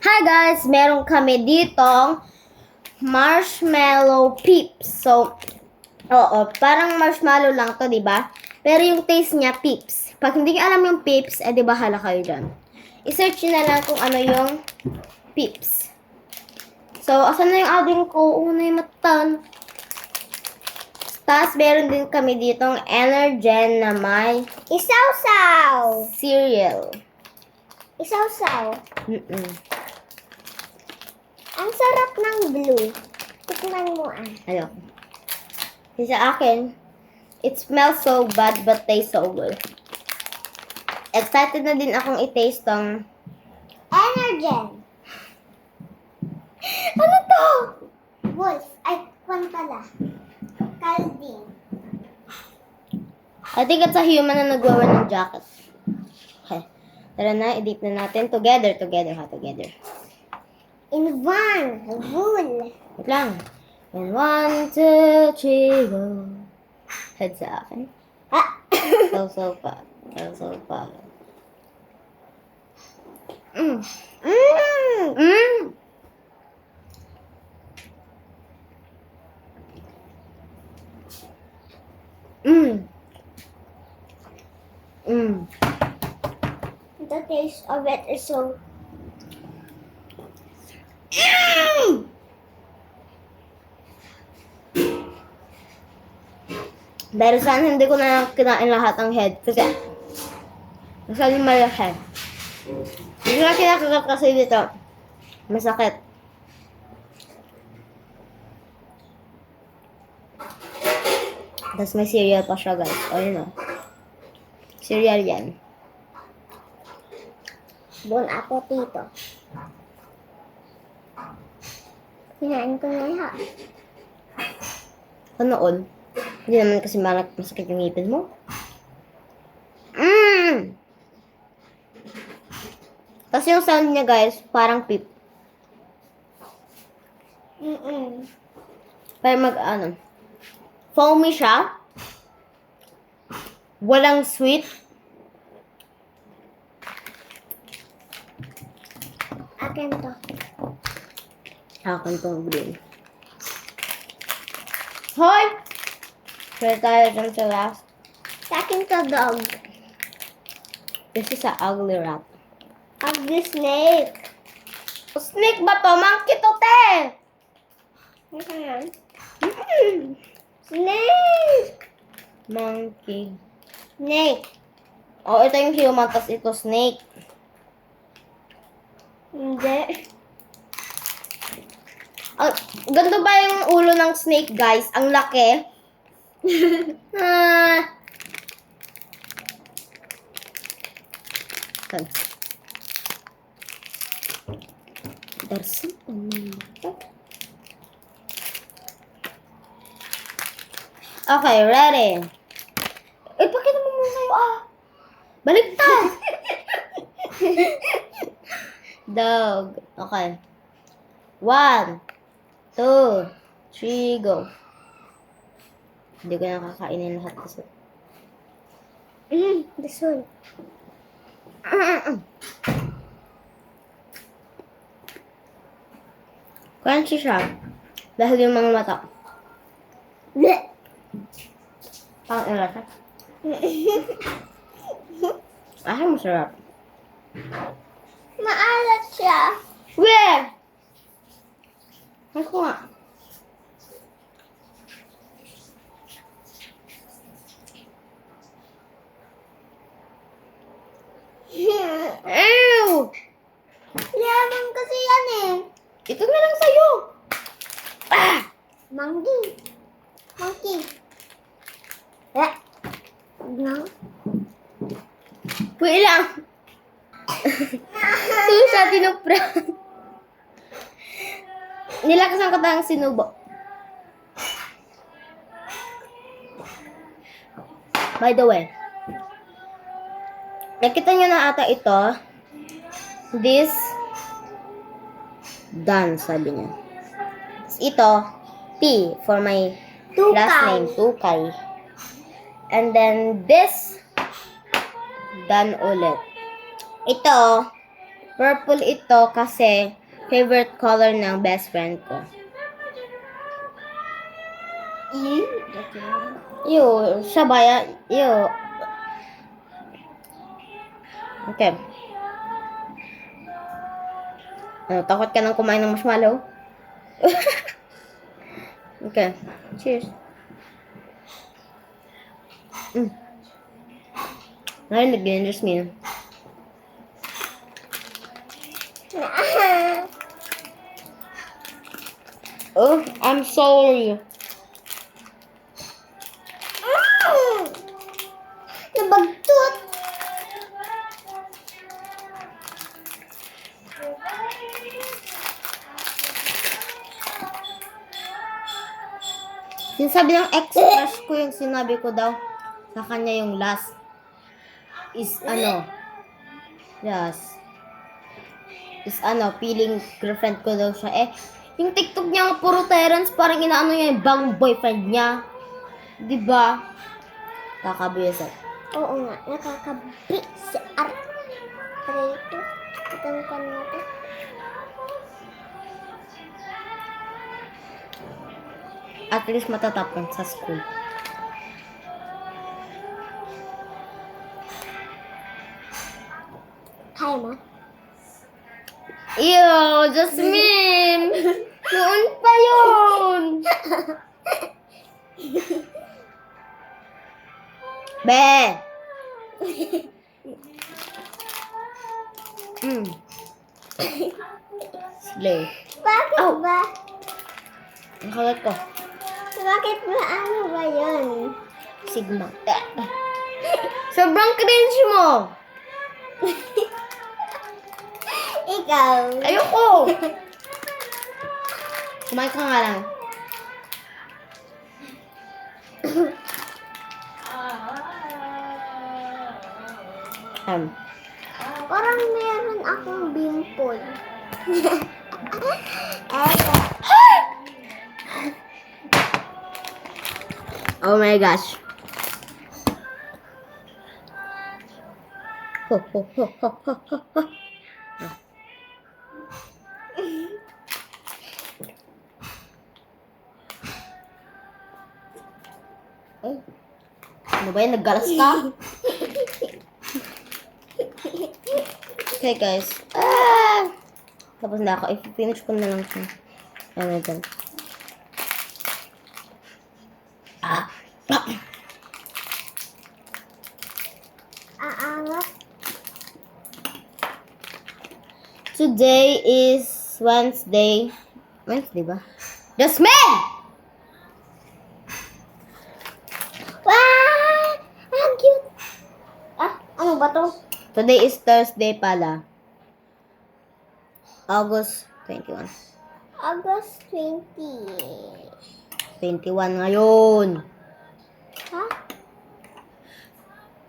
Hi guys! Meron kami ditong marshmallow peeps. So, oo, parang marshmallow lang to, di ba? Pero yung taste niya, peeps. Pag hindi niyo alam yung peeps, di bahala kayo dyan. I-search nyo na lang kung ano yung peeps. So, asan na yung adding ko? Una yung matan. Tapos, meron din kami ditong Energen na may Isaw-saw! cereal. Isaw-saw. Ang sarap ng blue. Tikman mo ah. Ayoko. Kasi sa akin, it smells so bad but tastes so good. Excited na din akong i-taste tong... Energen. Ano to? Wolf. Ay, kwan pala. Calding. I think it's a human na nagwawa ng jacket. Okay. Tara na, i-dip na natin. Together. In one. Wool. Wait lang. And 1, 2, 3, go. Head sa akin. Ah. So pa. Mm. The taste of it is so... Pero saan hindi ko na kinain lahat ng head. Kasi, masyadong malaki. Hindi ko na kinakagat kasi dito. Masakit. Tapos may cereal pa siya, guys. O, yun o. Cereal yan. Bon apetito. Kinain ko na lahat. Noon. Hindi naman kasi masakit yung ngipin mo. Tapos yung sound niya, guys, parang pip. Parang foamy siya. Walang sweet. Akin to. Akin tong green. Hoy! Try tayo dyan sa last. Akin to, dog. This is a ugly rat. Ugly snake. Snake ba to? Monkey to, te! Ano yan? Snake! Monkey. Snake. Oh, ito yung human, tapos ito snake. Hindi. Ganito ba yung ulo ng snake, guys? Ang laki. There's something. Okay, ready? Pakita mo muna sa'yo, Baliktad! Dog. Okay. 1, 2, 3, go. Hindi ko nakakainin lahat kasi. This one. Crunchy siya. Dahil yung mga mata. Bleh. Pang ilasa. Masarap. Maalat siya. Where? Ako nga. Ew! Lemon kasi yan eh. Ito na lang sa'yo. Monkey. Monkey. No. Wait lang. Susa, tinupra. Nilakasan ko tayong sinubo. By the way, nakita nyo na ata ito. This done, sabi niya. Ito, T for my last name, Tukay. And then this, done ulit. Ito, Purple ito kasi favorite color ng best friend ko. Yo, siya ba yan? Yo. Okay. Ano, takot ka nang kumain ng marshmallow? Okay. Cheers. Narinig yun, Jasmine. Oh, I'm sorry. Nabagtot. Sinasabi ng ex-crush ko yung sinabi ko daw sa kanya yung last is feeling girlfriend ko daw siya. Yung TikTok niya nga puro Terence, parang inaano niya yung bang boyfriend niya. Diba? Kakabiyasan. Oo nga, nakakabi si Art. Aray ito. Itong kan natin. At least matatapon sa school. Kaya mo? Ew, Jasmine! Noon pa yun! Be! Slay. Bakit Ow. ba? Ang kagat ko. Bakit ba ano ba yun? Sigma. Sobrang cringe mo! Ikaw. Ayoko! Kumain ka nga lang. Parang meron akong bimple. Oh my gosh. Ho, ho, ho, ho, ho, ho, ho. Ay. Ano ba yan? Naggalas ka? Okay guys. Tapos na ako. I-finish ko na lang siya. Ano dyan. Aangat. Today is Wednesday. Wednesday ba? Jasmine! Wow! Ang cute. Ano ba to? Today is Thursday pala. August 21. August 20. 21 ngayon. Ha?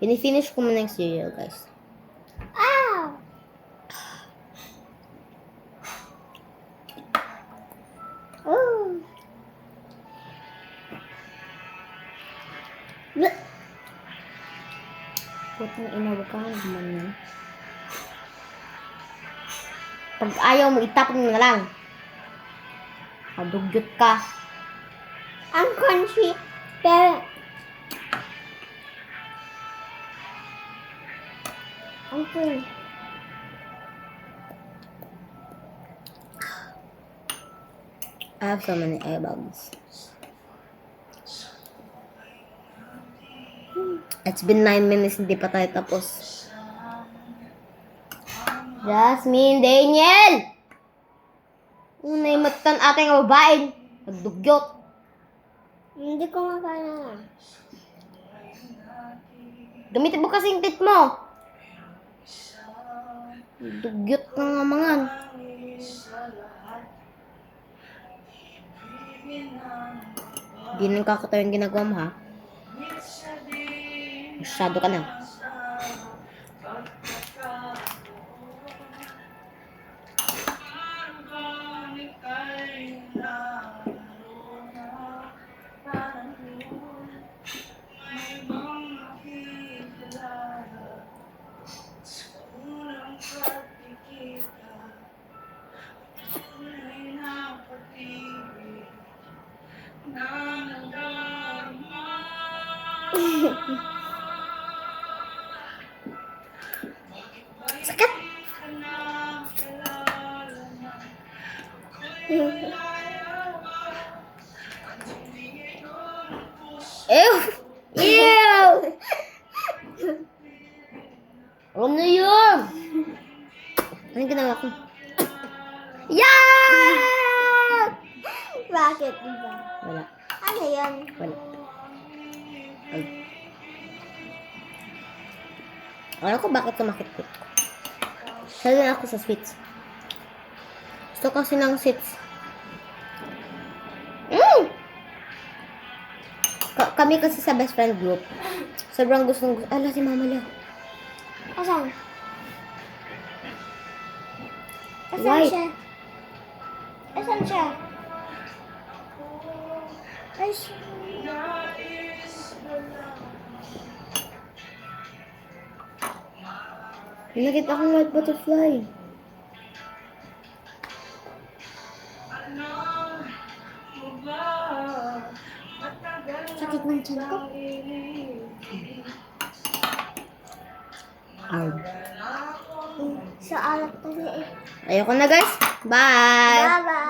Finish ko muna yung cereal, guys. Ah! Oh. Putang ina, wag ka naman yan. Pag ayaw mo, itapon mo na lang. Kadugyot ka. Ang crunchy. Pero, ang crunchy. I have so many eyebags. It's been 9 minutes, hindi pa tayo tapos. Jasmine, Daniel! Unay matan ating babaeng. Nagdugyot. Hindi ko nga kaya. Gamitin mo kasi yung tit mo. Dugyot ka nga mangan. Hindi nang kakatawa yung ginagawa mo, ha? Masyado ka na. Sakit! Ew! Ew! Ano yun? Anong ginawa ko? Yeah! Bakit, diba? Wala. Ano yan? Wala. Ay. Alam ko bakit kumakit-kit. Sabi na ako sa sweets. Gusto kasi ng sweets. Kami kasi sa best friend group. Sobrang gustong... Ala, si mama lang. Asan? Asan White. siya? Asan siya? Ay, May nakita akong white butterfly. sakit ng tiyan ko. Sa alak kasi eh. Ayoko na guys. Bye! Bye-bye!